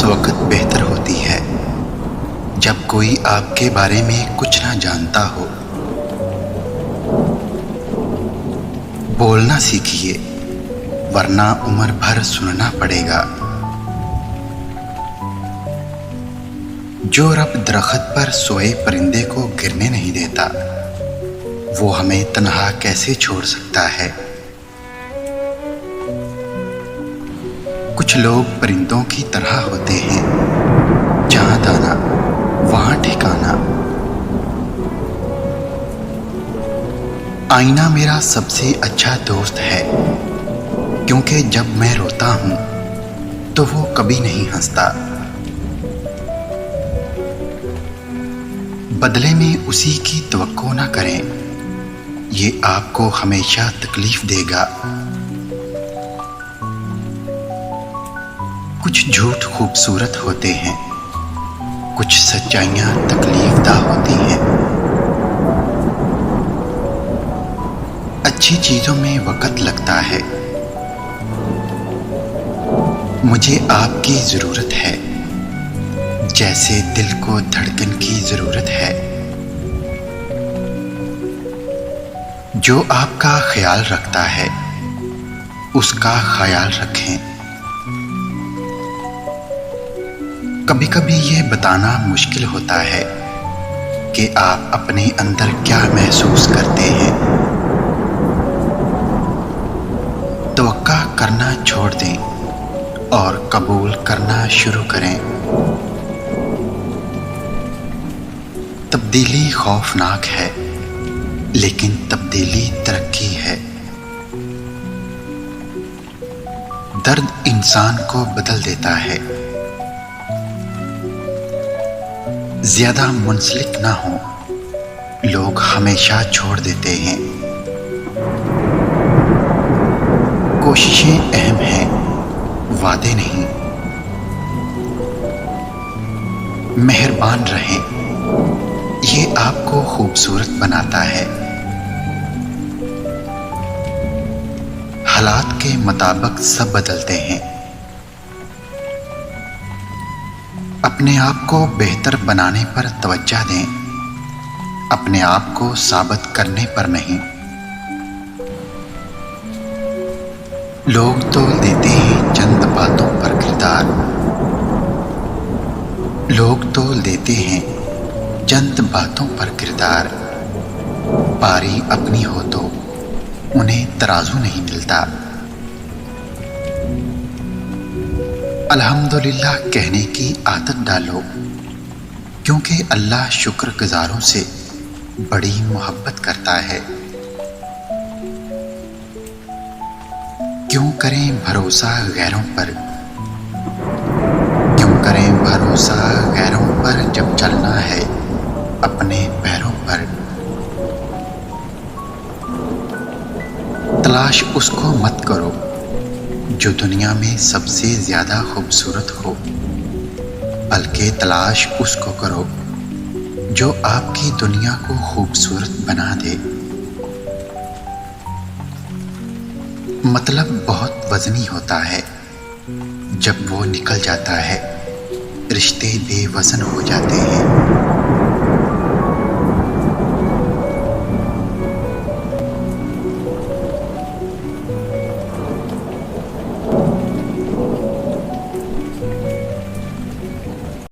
اس وقت بہتر ہوتی ہے جب کوئی آپ کے بارے میں کچھ نہ جانتا ہو۔ بولنا سیکھیے ورنہ عمر بھر سننا پڑے گا۔ جو رب درخت پر سوئے پرندے کو گرنے نہیں دیتا، وہ ہمیں تنہا کیسے چھوڑ سکتا ہے؟ کچھ لوگ پرندوں کی طرح ہوتے ہیں، جہاں دانا وہاں ٹھکانا۔ آئینہ میرا سب سے اچھا دوست ہے، کیونکہ جب میں روتا ہوں تو وہ کبھی نہیں ہنستا۔ بدلے میں اسی کی توقع نہ کریں، یہ آپ کو ہمیشہ تکلیف دے گا۔ کچھ جھوٹ خوبصورت ہوتے ہیں، کچھ سچائیاں تکلیف دہ ہوتی ہیں۔ اچھی چیزوں میں وقت لگتا ہے، مجھے آپ کی ضرورت ہے جیسے دل کو دھڑکن کی ضرورت ہے۔ جو آپ کا خیال رکھتا ہے اس کا خیال رکھیں۔ کبھی کبھی یہ بتانا مشکل ہوتا ہے کہ آپ اپنے اندر کیا محسوس کرتے ہیں۔ توقع کرنا چھوڑ دیں اور قبول کرنا شروع کریں۔ تبدیلی خوفناک ہے، لیکن تبدیلی ترقی ہے۔ درد انسان کو بدل دیتا ہے۔ زیادہ منسلک نہ ہوں، لوگ ہمیشہ چھوڑ دیتے ہیں۔ کوششیں اہم ہیں، وعدے نہیں۔ مہربان رہیں، یہ آپ کو خوبصورت بناتا ہے۔ حالات کے مطابق سب بدلتے ہیں۔ اپنے آپ کو بہتر بنانے پر توجہ دیں، اپنے آپ کو ثابت کرنے پر نہیں۔ لوگ تول دیتے ہیں چند باتوں پر کردار، لوگ تول دیتے ہیں چند باتوں پر کردار۔ باری اپنی ہو تو انہیں ترازو نہیں ملتا۔ الحمدللہ کہنے کی عادت ڈالو، کیونکہ اللہ شکر گزاروں سے بڑی محبت کرتا ہے۔ کیوں کریں بھروسہ غیروں پر، کیوں کریں بھروسہ غیروں پر جب چلنا ہے اپنے پیروں پر۔ تلاش اس کو مت کرو جو دنیا میں سب سے زیادہ خوبصورت ہو، بلکہ تلاش اس کو کرو جو آپ کی دنیا کو خوبصورت بنا دے۔ مطلب بہت وزنی ہوتا ہے، جب وہ نکل جاتا ہے رشتے بے وزن ہو جاتے ہیں۔